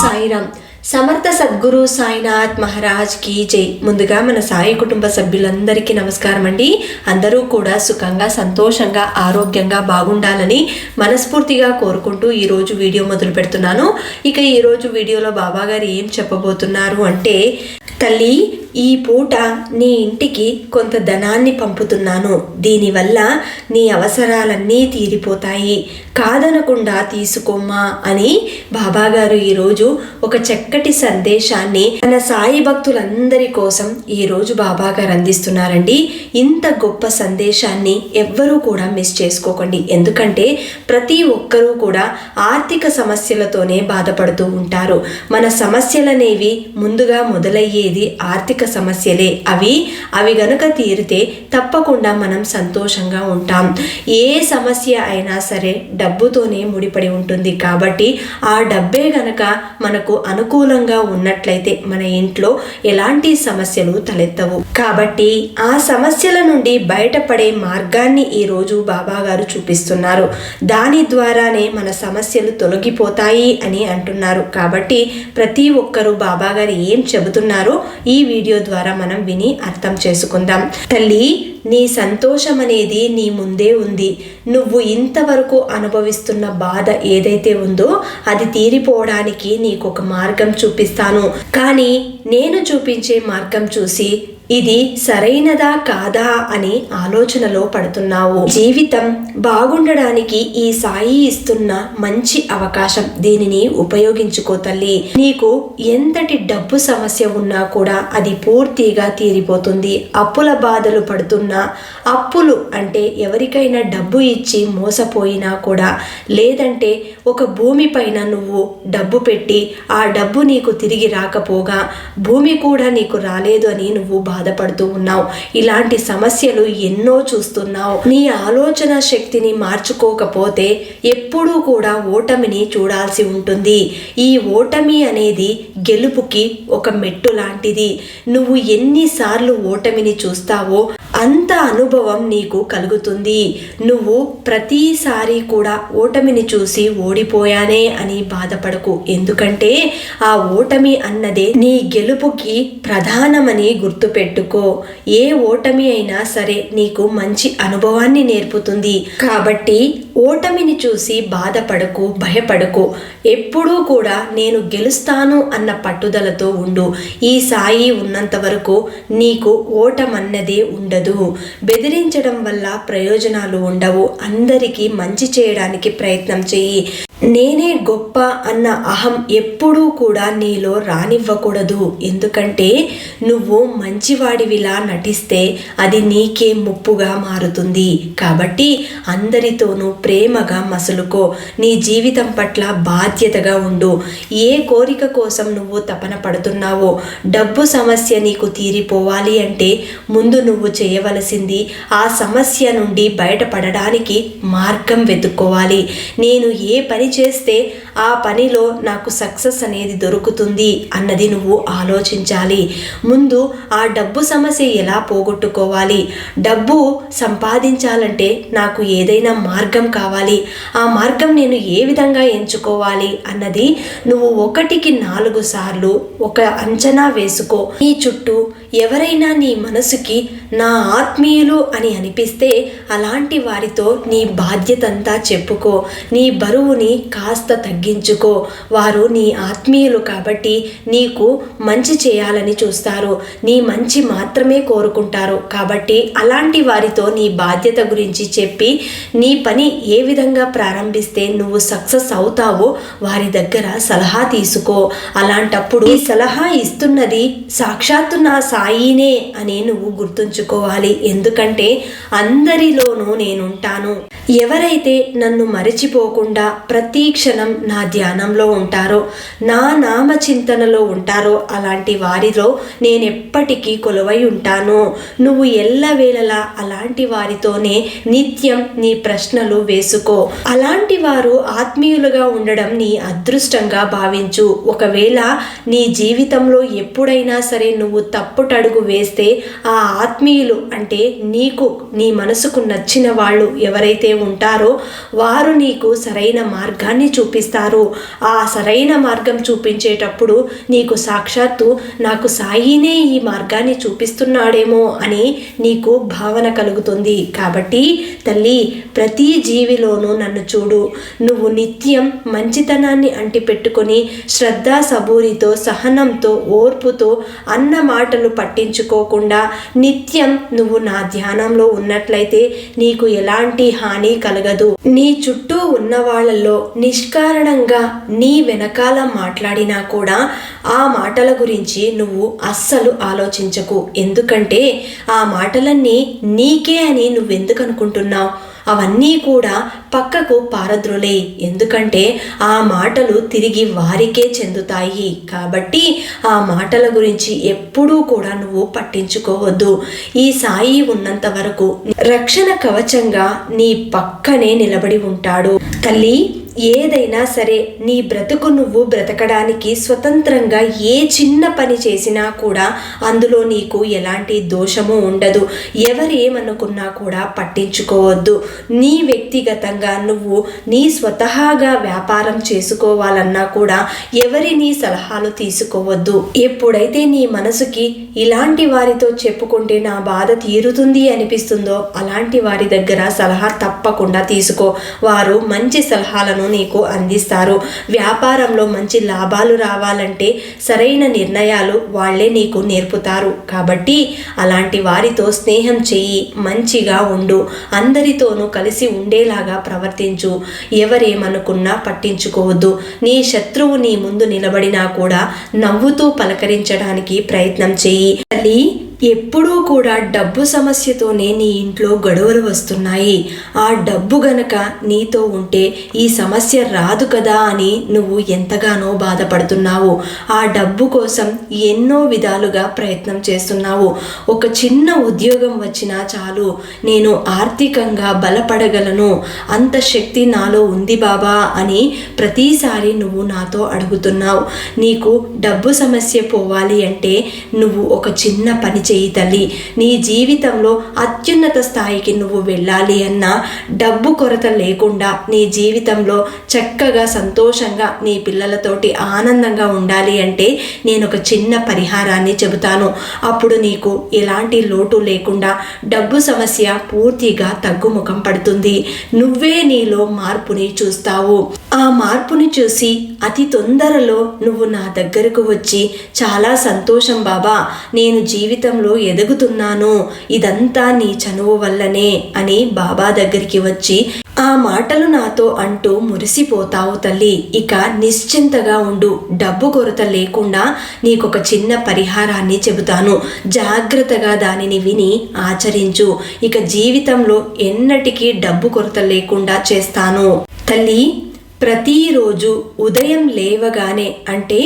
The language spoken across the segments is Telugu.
సాయిరామ్. సమర్థ సద్గురు సాయినాథ్ మహారాజ్ కి జై. ముందుగా మన సాయి కుటుంబ సభ్యులందరికీ నమస్కారం అండి. అందరూ కూడా సుఖంగా, సంతోషంగా, ఆరోగ్యంగా బాగుండాలని మనస్ఫూర్తిగా కోరుకుంటూ ఈరోజు వీడియో మొదలు పెడుతున్నాను. ఇక ఈరోజు వీడియోలో బాబా గారు ఏం చెప్పబోతున్నారు అంటే, తల్లి, ఈ పూట నీ ఇంటికి కొంత ధనాన్ని పంపుతున్నాను. దీనివల్ల నీ అవసరాలన్నీ తీరిపోతాయి, కాదనకుండా తీసుకోమ్మా అని బాబాగారు ఈరోజు ఒక చక్కటి సందేశాన్ని మన సాయి భక్తులందరి కోసం ఈరోజు బాబాగారు అందిస్తున్నారండి. ఇంత గొప్ప సందేశాన్ని ఎవ్వరూ కూడా మిస్ చేసుకోకండి. ఎందుకంటే ప్రతి ఒక్కరూ కూడా ఆర్థిక సమస్యలతోనే బాధపడుతూ ఉంటారు. మన సమస్యలనేవి ముందుగా మొదలయ్యేది ఆర్థిక సమస్యలే. అవి గనుక తీరితే తప్పకుండా మనం సంతోషంగా ఉంటాం. ఏ సమస్య అయినా సరే డబ్బుతోనే ముడిపడి ఉంటుంది. కాబట్టి ఆ డబ్బే గనక మనకు అనుకూలంగా ఉన్నట్లయితే మన ఇంట్లో ఎలాంటి సమస్యలు తలెత్తవు. కాబట్టి ఆ సమస్యల నుండి బయటపడే మార్గాన్ని ఈరోజు బాబా గారు చూపిస్తున్నారు. దాని ద్వారానే మన సమస్యలు తొలగిపోతాయి అని అంటున్నారు. కాబట్టి ప్రతి ఒక్కరూ బాబా గారు ఏం చెబుతున్నారో ఈ వీడియో ద్వారా మనం విని అర్థం చేసుకుందాం. తల్లి, నీ సంతోషం అనేది నీ ముందే ఉంది. నువ్వు ఇంతవరకు అనుభవిస్తున్న బాధ ఏదైతే ఉందో అది తీరిపోవడానికి నీకు ఒక మార్గం చూపిస్తాను. కానీ నేను చూపించే మార్గం చూసి ఇది సరైనదా కాదా అని ఆలోచనలో పడుతున్నావు. జీవితం బాగుండడానికి ఈ సాయి ఇస్తున్న మంచి అవకాశం. దీనిని ఉపయోగించుకో తల్లి. నీకు ఎంతటి డబ్బు సమస్య ఉన్నా కూడా అది పూర్తిగా తీరిపోతుంది. అప్పుల బాధలు పడుతున్నా, అప్పులు అంటే ఎవరికైనా డబ్బు ఇచ్చి మోసపోయినా కూడా, లేదంటే ఒక భూమి పైన నువ్వు డబ్బు పెట్టి ఆ డబ్బు నీకు తిరిగి రాకపోగా భూమి కూడా నీకు రాలేదు అని నువ్వు బాధపడుతూ ఉన్నావు. ఇలాంటి సమస్యలు ఎన్నో చూస్తున్నావు. నీ ఆలోచన శక్తిని మార్చుకోకపోతే ఎప్పుడూ కూడా ఓటమిని చూడాల్సి ఉంటుంది. ఈ ఓటమి అనేది గెలుపుకి ఒక మెట్టు లాంటిది. నువ్వు ఎన్నిసార్లు ఓటమిని చూస్తావో అంత అనుభవం నీకు కలుగుతుంది. నువ్వు ప్రతిసారి కూడా ఓటమిని చూసి ఓడిపోయానే అని బాధపడకు. ఎందుకంటే ఆ ఓటమి అన్నదే నీ గెలుపుకి ప్రధానమని గుర్తుపెట్టుకో. ఏ ఓటమి అయినా సరే నీకు మంచి అనుభవాన్ని నేర్పుతుంది. కాబట్టి ఓటమిని చూసి బాధపడకు, భయపడకు. ఎప్పుడూ కూడా నేను గెలుస్తాను అన్న పట్టుదలతో ఉండు. ఈ సాయి ఉన్నంత వరకు నీకు ఓటమన్నదే ఉండదు. బెదిరించడం వల్ల ప్రయోజనాలు ఉండవు. అందరికీ మంచి చేయడానికి ప్రయత్నం చెయ్యి. నేనే గొప్ప అన్న అహం ఎప్పుడూ కూడా నీలో రానివ్వకూడదు. ఎందుకంటే నువ్వు మంచివాడివిలా నటిస్తే అది నీకే ముప్పుగా మారుతుంది. కాబట్టి అందరితోనూ ప్రేమగా మసులుకో. నీ జీవితం పట్ల బాధ్యతగా ఉండు. ఏ కోరిక కోసం నువ్వు తపన పడుతున్నావో, డబ్బు సమస్య నీకు తీరిపోవాలి అంటే ముందు నువ్వు చేయవలసింది ఆ సమస్య నుండి బయటపడడానికి మార్గం వెతుక్కోవాలి. నేను ఏ పని చేస్తే ఆ పనిలో నాకు సక్సెస్ అనేది దొరుకుతుంది అన్నది నువ్వు ఆలోచించాలి. ముందు ఆ డబ్బు సమస్య ఎలా పోగొట్టుకోవాలి, డబ్బు సంపాదించాలంటే నాకు ఏదైనా మార్గం కావాలి, ఆ మార్గం నేను ఏ విధంగా ఎంచుకోవాలి అన్నది నువ్వు 1కి 4 సార్లు ఒక అంచనా వేసుకో. నీ చుట్టూ ఎవరైనా నీ మనసుకి నా ఆత్మీయులు అని అనిపిస్తే అలాంటి వారితో నీ బాధ్యతంతా చెప్పుకో. నీ బరువుని కాస్త తగ్గించుకో. వారు నీ ఆత్మీయులు కాబట్టి నీకు మంచి చేయాలని చూస్తారు. నీ మంచి మాత్రమే కోరుకుంటారు. కాబట్టి అలాంటి వారితో నీ బాధ్యత గురించి చెప్పి నీ పని ఏ విధంగా ప్రారంభిస్తే నువ్వు సక్సెస్ అవుతావో వారి దగ్గర సలహా తీసుకో. అలాంటప్పుడు ఈ సలహా ఇస్తున్నది సాక్షాత్తు నా సాయినే అని నువ్వు గుర్తుంచుకోవాలి. ఎందుకంటే అందరిలోనూ నేనుంటాను. ఎవరైతే నన్ను మరచిపోకుండా ప్రతి క్షణం నా ధ్యానంలో ఉంటారో, నా నామ చింతనలో ఉంటారో అలాంటి వారిలో నేనెప్పటికీ కొలువై ఉంటాను. నువ్వు ఎల్లవేళలా అలాంటి వారితోనే నిత్యం నీ ప్రశ్నలు వేసుకో. అలాంటి వారు ఆత్మీయులుగా ఉండడం నీ అదృష్టంగా భావించు. ఒకవేళ నీ జీవితంలో ఎప్పుడైనా సరే నువ్వు తప్పుటడుగు వేస్తే ఆ ఆత్మీయులు అంటే నీకు నీ మనసుకు నచ్చిన వాళ్ళు ఎవరైతే ఉంటారో వారు నీకు సరైన మార్గాన్ని చూపిస్తారు. ఆ సరైన మార్గం చూపించేటప్పుడు నీకు సాక్షాత్తు నాకు సాయినే ఈ మార్గాన్ని చూపిస్తున్నాడేమో అని నీకు భావన కలుగుతుంది. కాబట్టి తల్లి, ప్రతి జీవిలోనూ నన్ను చూడు. నువ్వు నిత్యం మంచితనాన్ని అంటిపెట్టుకొని శ్రద్ధా సబూరితో, సహనంతో, ఓర్పుతో, అన్న మాటలు పట్టించుకోకుండా నిత్యం నువ్వు నా ధ్యానంలో ఉన్నట్లయితే నీకు ఎలాంటి హాని కలగదు. నీ చుట్టూ ఉన్న వాళ్ళల్లో నిష్కారణంగా నీ వెనకాల మాట్లాడినా కూడా ఆ మాటల గురించి నువ్వు అస్సలు ఆలోచించకు. ఎందుకంటే ఆ మాటలన్నీ నీకే అని నువ్వెందుకు అనుకుంటున్నావు? అవన్నీ కూడా పక్కకు పారద్రోలే. ఎందుకంటే ఆ మాటలు తిరిగి వారికే చెందుతాయి. కాబట్టి ఆ మాటల గురించి ఎప్పుడూ కూడా నువ్వు పట్టించుకోవద్దు. ఈ సాయి ఉన్నంత వరకు రక్షణ కవచంగా నీ పక్కనే నిలబడి ఉంటాడు. తల్లి, ఏదైనా సరే నీ బ్రతుకు నువ్వు బ్రతకడానికి స్వతంత్రంగా ఏ చిన్న పని చేసినా కూడా అందులో నీకు ఎలాంటి దోషము ఉండదు. ఎవరేమనుకున్నా కూడా పట్టించుకోవద్దు. నీ వ్యక్తిగతంగా నువ్వు నీ స్వతహాగా వ్యాపారం చేసుకోవాలన్నా కూడా ఎవరి సలహాలు తీసుకోవద్దు. ఎప్పుడైతే నీ మనసుకి ఇలాంటి వారితో చెప్పుకుంటే నా బాధ తీరుతుంది అనిపిస్తుందో అలాంటి వారి దగ్గర సలహా తప్పకుండా తీసుకో. వారు మంచి సలహాలను నీకు అందిస్తారు. వ్యాపారంలో మంచి లాభాలు రావాలంటే సరైన నిర్ణయాలు వాళ్ళే నీకు నేర్పుతారు. కాబట్టి అలాంటి వారితో స్నేహం చెయ్యి, మంచిగా ఉండు, అందరితోనూ కలిసి ఉండేలాగా ప్రవర్తించు. ఎవరేమనుకున్నా పట్టించుకోవద్దు. నీ శత్రువు నీ ముందు నిలబడినా కూడా నవ్వుతూ పలకరించడానికి ప్రయత్నం చెయ్యి. తల్లి, ఎప్పుడూ కూడా డబ్బు సమస్యతోనే నీ ఇంట్లో గొడవలు వస్తున్నాయి. ఆ డబ్బు గనక నీతో ఉంటే ఈ సమస్య రాదు కదా అని నువ్వు ఎంతగానో బాధపడుతున్నావు. ఆ డబ్బు కోసం ఎన్నో విధాలుగా ప్రయత్నం చేస్తున్నావు. ఒక చిన్న ఉద్యోగం వచ్చినా చాలు, నేను ఆర్థికంగా బలపడగలను, అంత శక్తి నాలో ఉంది బాబా అని ప్రతిసారి నువ్వు నాతో అడుగుతున్నావు. నీకు డబ్బు సమస్య పోవాలి అంటే నువ్వు ఒక చిన్న పని చేయి తల్లి. నీ జీవితంలో అత్యున్నత స్థాయికి నువ్వు వెళ్ళాలి అన్నా, డబ్బు కొరత లేకుండా నీ జీవితంలో చక్కగా సంతోషంగా నీ పిల్లలతోటి ఆనందంగా ఉండాలి అంటే నేను ఒక చిన్న పరిహారాన్ని చెబుతాను. అప్పుడు నీకు ఎలాంటి లోటు లేకుండా డబ్బు సమస్య పూర్తిగా తగ్గుముఖం పడుతుంది. నువ్వే నీలో మార్పుని చూస్తావు. ఆ మార్పుని చూసి అతి తొందరలో నువ్వు నా దగ్గరకు వచ్చి చాలా సంతోషం బాబా, నేను జీవితంలో ఎదుగుతున్నాను, ఇదంతా నీ చనువు వల్లనే అని బాబా దగ్గరికి వచ్చి ఆ మాటలు నాతో అంటూ మురిసిపోతావు తల్లి. ఇక నిశ్చింతగా ఉండు. డబ్బు కొరత లేకుండా నీకొక చిన్న పరిహారాన్ని చెబుతాను. జాగ్రత్తగా దానిని విని ఆచరించు. ఇక జీవితంలో ఎన్నటికీ డబ్బు కొరత లేకుండా చేస్తాను. తల్లి, ప్రతిరోజు ఉదయం లేవగానే అంటే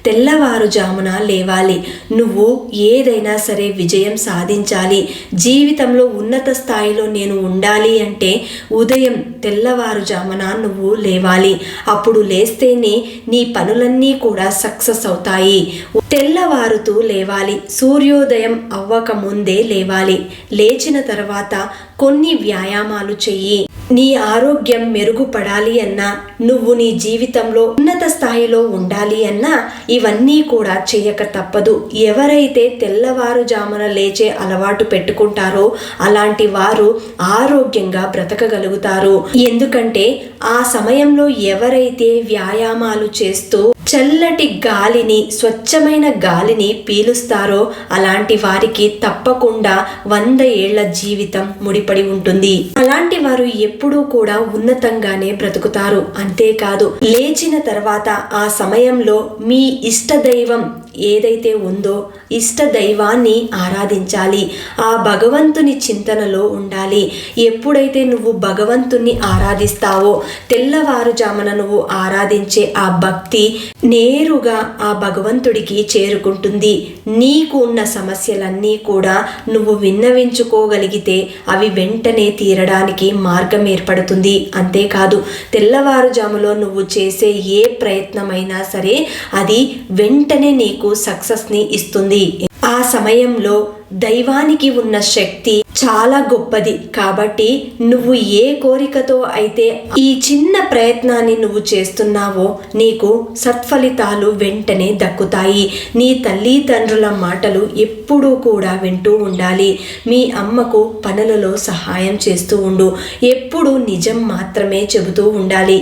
తెల్లవారుజామున లేవాలి. నువ్వు ఏదైనా సరే విజయం సాధించాలి, జీవితంలో ఉన్నత స్థాయిలో నేను ఉండాలి అంటే ఉదయం తెల్లవారుజామున నువ్వు లేవాలి. అప్పుడు లేస్తేనే నీ పనులన్నీ కూడా సక్సెస్ అవుతాయి. తెల్లవారుతూ లేవాలి. సూర్యోదయం అవ్వక ముందే లేవాలి. లేచిన తర్వాత కొన్ని వ్యాయామాలు చెయ్యి. నీ ఆరోగ్యం మెరుగుపడాలి అన్నా, నువ్వు నీ జీవితంలో ఉన్నత స్థాయిలో ఉండాలి అన్నా ఇవన్నీ కూడా చేయక తప్పదు. ఎవరైతే తెల్లవారుజామున లేచే అలవాటు పెట్టుకుంటారో అలాంటి వారు ఆరోగ్యంగా బ్రతకగలుగుతారు. ఎందుకంటే ఆ సమయంలో ఎవరైతే వ్యాయామాలు చేస్తూ చల్లటి గాలిని, స్వచ్ఛమైన గాలిని పీలుస్తారో అలాంటి వారికి తప్పకుండా 100 ఏళ్ల జీవితం ముడిపడి ఉంటుంది. అలాంటి వారు ఎప్పుడూ కూడా ఉన్నతంగానే బ్రతుకుతారు. అంతేకాదు, లేచిన తర్వాత ఆ సమయంలో మీ ఇష్ట దైవం ఏదైతే ఉందో ఇష్ట దైవాన్ని ఆరాధించాలి. ఆ భగవంతుని చింతనలో ఉండాలి. ఎప్పుడైతే నువ్వు భగవంతుని ఆరాధిస్తావో తెల్లవారుజామున నువ్వు ఆరాధించే ఆ భక్తి నేరుగా ఆ భగవంతుడికి చేరుకుంటుంది. నీకు ఉన్న సమస్యలన్నీ కూడా నువ్వు విన్నవించుకోగలిగితే అవి వెంటనే తీరడానికి మార్గం ఏర్పడుతుంది. అంతేకాదు, తెల్లవారుజాములో నువ్వు చేసే ఏ ప్రయత్నమైనా సరే అది వెంటనే నీకు సక్సెస్ని ఇస్తుంది. ఆ సమయంలో దైవానికి ఉన్న శక్తి చాలా గొప్పది. కాబట్టి నువ్వు ఏ కోరికతో అయితే ఈ చిన్న ప్రయత్నాన్ని నువ్వు చేస్తున్నావో నీకు సత్ఫలితాలు వెంటనే దక్కుతాయి. నీ తల్లిదండ్రుల మాటలు ఎప్పుడూ కూడా వింటూ ఉండాలి. మీ అమ్మకు పనులలో సహాయం చేస్తూ ఉండు. ఎప్పుడు నిజం మాత్రమే చెబుతూ ఉండాలి.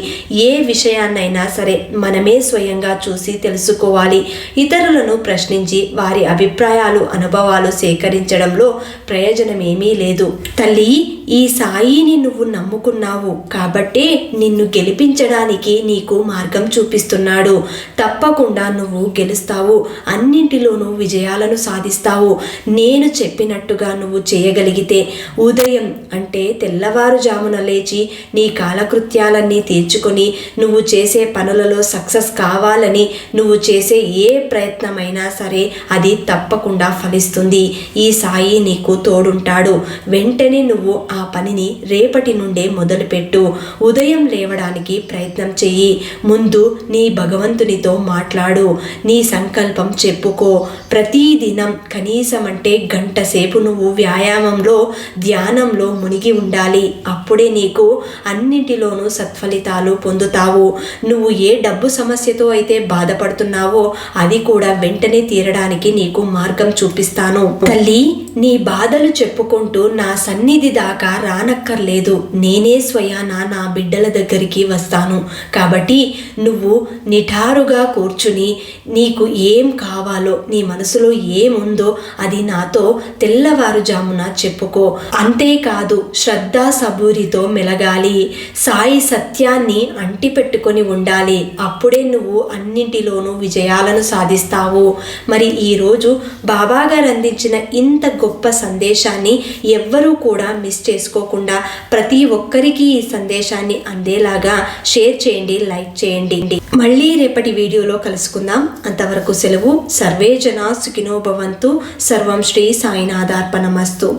ఏ విషయాన్నైనా సరే మనమే స్వయంగా చూసి తెలుసుకోవాలి. ఇతరులను ప్రశ్నించి వారి అభిప్రాయాలు అనుభవాలు సేకరించడంలో ప్రయోజనమేమీ లేదు. తల్లి, ఈ సాయిని నువ్వు నమ్ముకున్నావు కాబట్టే నిన్ను గెలిపించడానికి నీకు మార్గం చూపిస్తున్నాడు. తప్పకుండా నువ్వు గెలుస్తావు. అన్నింటిలోనూ విజయాలను సాధిస్తావు. నేను చెప్పినట్టుగా నువ్వు చేయగలిగితే ఉదయం అంటే తెల్లవారుజామున లేచి నీ కాలకృత్యాలన్నీ తీర్చుకొని నువ్వు చేసే పనులలో సక్సెస్ కావాలని నువ్వు చేసే ఏ ప్రయత్నమైనా సరే అది తప్పకుండా ఫలిస్తుంది. ఈ సాయి నీకు తోడుంటాడు. వెంటనే నువ్వు ఆ పనిని రేపటి నుండే మొదలుపెట్టు. ఉదయం లేవడానికి ప్రయత్నం చెయ్యి. ముందు నీ భగవంతునితో మాట్లాడు. నీ సంకల్పం చెప్పుకో. ప్రతిదినం కనీసం అంటే గంట సేపు నువ్వు వ్యాయామంలో ధ్యానంలో మునిగి ఉండాలి. అప్పుడే నీకు అన్నింటిలోనూ సత్ఫలితాలు పొందుతావు. నువ్వు ఏ డబ్బు సమస్యతో అయితే బాధపడుతున్నావో అది కూడా వెంటనే తీరడానికి నీకు మార్గం చూపిస్తాను. తల్లి, నీ బాధలు చెప్పుకుంటూ నా సన్నిధి దాకా రానక్కర్లేదు. నేనే స్వయాన నా బిడ్డల దగ్గరికి వస్తాను. కాబట్టి నువ్వు నిఠారుగా కూర్చుని నీకు ఏం కావాలో, నీ మనసులో ఏముందో అది నాతో తెల్లవారుజామున చెప్పుకో. అంతేకాదు, శ్రద్ధ సబూరితో మెలగాలి. సాయి సత్యాన్ని అంటిపెట్టుకొని ఉండాలి. అప్పుడే నువ్వు అన్నింటిలోనూ విజయాలను సాధిస్తావు. మరి ఈరోజు బాబాగారు అందించిన ఇంత గొప్ప సందేశాన్ని ఎవ్వరూ కూడా మిస్ చేసుకోకుండా ప్రతి ఒక్కరికి ఈ సందేశాన్ని అందేలాగా షేర్ చేయండి, లైక్ చేయండి. మళ్ళీ రేపటి వీడియోలో కలుసుకుందాం. అంతవరకు సెలవు. సర్వే జనా సుఖినో భవంతు. సర్వం శ్రీ సాయినాథార్పణమస్తు.